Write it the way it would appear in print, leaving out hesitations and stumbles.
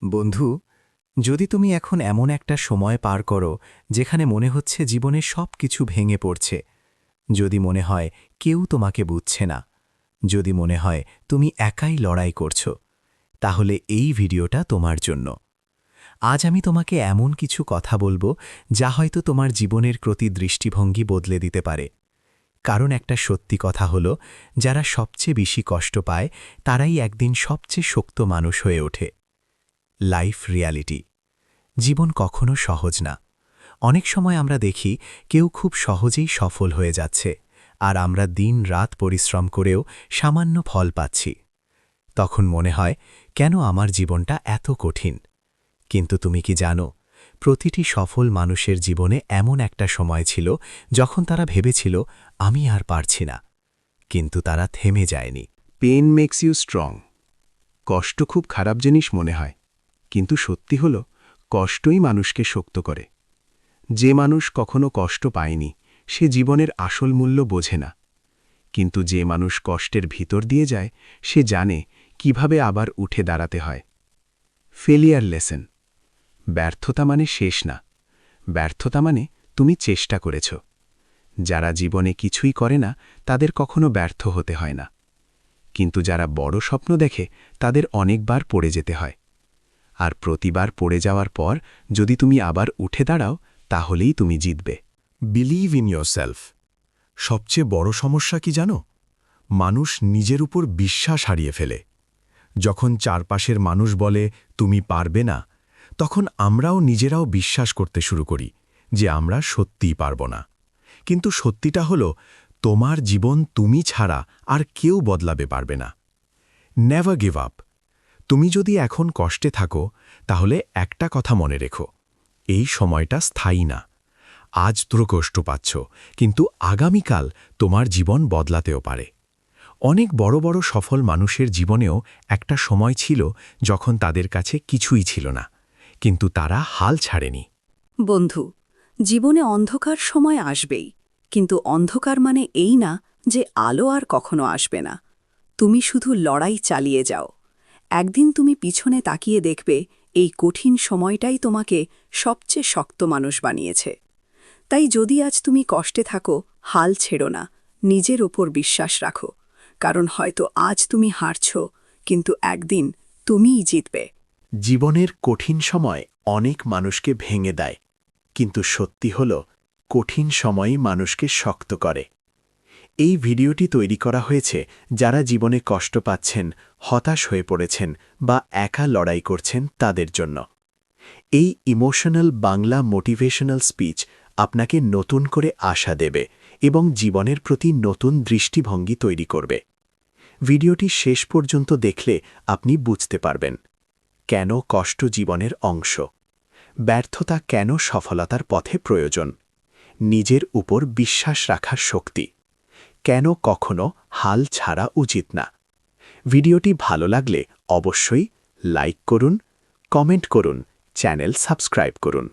বন্ধু, যদি তুমি এখন এমন একটা সময় পার করো যেখানে মনে হচ্ছে জীবনে সব কিছু ভেঙে পড়ছে, যদি মনে হয় কেউ তোমাকে বুঝছে না, যদি মনে হয় তুমি একাই লড়াই করছো, তাহলে এই ভিডিওটা তোমার জন্য। আজ আমি তোমাকে এমন কিছু কথা বলবো যা হয়তো তোমার জীবনের প্রতি দৃষ্টিভঙ্গি বদলে দিতে পারে। কারণ একটা সত্যি কথা হলো, যারা সবচেয়ে বেশি কষ্ট পায় তারাই একদিন সবচেয়ে শক্ত মানুষ হয়ে ওঠে। Life reality. জীবন কখনো সহজ না। অনেক সময় আমরা দেখি কেউ খুব সহজেই সফল হয়ে যাচ্ছে, আর আমরা দিন রাত পরিশ্রম করেও সামান্য ফল পাচ্ছি। তখন মনে হয়, কেন আমার জীবনটা এত কঠিন? কিন্তু তুমি কি জানো, প্রতিটি সফল মানুষের জীবনে এমন একটা সময় ছিল যখন তারা ভেবেছিল, আমি আর পারছি না। কিন্তু তারা থেমে যায়নি। Pain makes you strong. কষ্ট খুব খারাপ জিনিস মনে হয়, কিন্তু সত্যি হল কষ্টই মানুষকে শক্ত করে। যে মানুষ কখনো কষ্ট পায়নি সে জীবনের আসল মূল্য বোঝে না, কিন্তু যে মানুষ কষ্টের ভিতর দিয়ে যায় সে জানে কিভাবে আবার উঠে দাঁড়াতে হয়। Failure lesson. ব্যর্থতা মানে শেষ না, ব্যর্থতা মানে তুমি চেষ্টা করেছ। যারা জীবনে কিছুই করে না তাদের কখনো ব্যর্থ হতে হয় না, কিন্তু যারা বড় স্বপ্ন দেখে তাদের অনেকবার পড়ে যেতে হয়। আর প্রতিবার পড়ে যাওয়ার পর যদি তুমি আবার উঠে দাঁড়াও, তাহলেই তুমি জিতবে। Believe in yourself। সবচেয়ে বড় সমস্যা কি জানো? মানুষ নিজের উপর বিশ্বাস হারিয়ে ফেলে। যখন চারপাশের মানুষ বলে তুমি পারবে না, তখন আমরাও নিজেরাও বিশ্বাস করতে শুরু করি যে আমরা সত্যিই পারব না। কিন্তু সত্যিটা হলো, তোমার জীবন তুমি ছাড়া আর কেউ বদলাবে পারবে না। Never give up. তুমি যদি এখন কষ্টে থাকো, তাহলে একটা কথা মনে রেখো, এই সময়টা স্থায়ী না। আজ তুমি কষ্ট পাচ্ছ, কিন্তু আগামীকাল তোমার জীবন বদলাতেও পারে। অনেক বড় বড় সফল মানুষের জীবনেও একটা সময় ছিল যখন তাদের কাছে কিছুই ছিল না, কিন্তু তারা হাল ছাড়েনি। বন্ধু, জীবনে অন্ধকার সময় আসবেই, কিন্তু অন্ধকার মানে এই না যে আলো আর কখনো আসবে না। তুমি শুধু লড়াই চালিয়ে যাও। একদিন তুমি পিছনে তাকিয়ে দেখবে এই কঠিন সময়টাই তোমাকে সবচেয়ে শক্ত মানুষ বানিয়েছে। তাই যদি আজ তুমি কষ্টে থাকো, হাল ছেড়ো না, নিজের ওপর বিশ্বাস রাখো। কারণ হয়তো আজ তুমি হারছ, কিন্তু একদিন তুমিই জিতবে। জীবনের কঠিন সময় অনেক মানুষকে ভেঙে দেয়, কিন্তু সত্যি হল, কঠিন সময়ই মানুষকে শক্ত করে। এই ভিডিওটি তৈরি করা হয়েছে যারা জীবনে কষ্ট পাচ্ছেন, হতাশ হয়ে পড়েছেন বা একা লড়াই করছেন তাদের জন্য। এই ইমোশনাল বাংলা মোটিভেশনাল স্পিচ আপনাকে নতুন করে আশা দেবে এবং জীবনের প্রতি নতুন দৃষ্টিভঙ্গি তৈরি করবে। ভিডিওটি শেষ পর্যন্ত দেখলে আপনি বুঝতে পারবেন কেন কষ্ট জীবনের অংশ, ব্যর্থতা কেন সফলতার পথে প্রয়োজন, নিজের উপর বিশ্বাস রাখার শক্তি, কেন কখনো হাল ছাড়া উচিত না। ভিডিওটি ভালো লাগলে অবশ্যই লাইক করুন, কমেন্ট করুন, চ্যানেল সাবস্ক্রাইব করুন।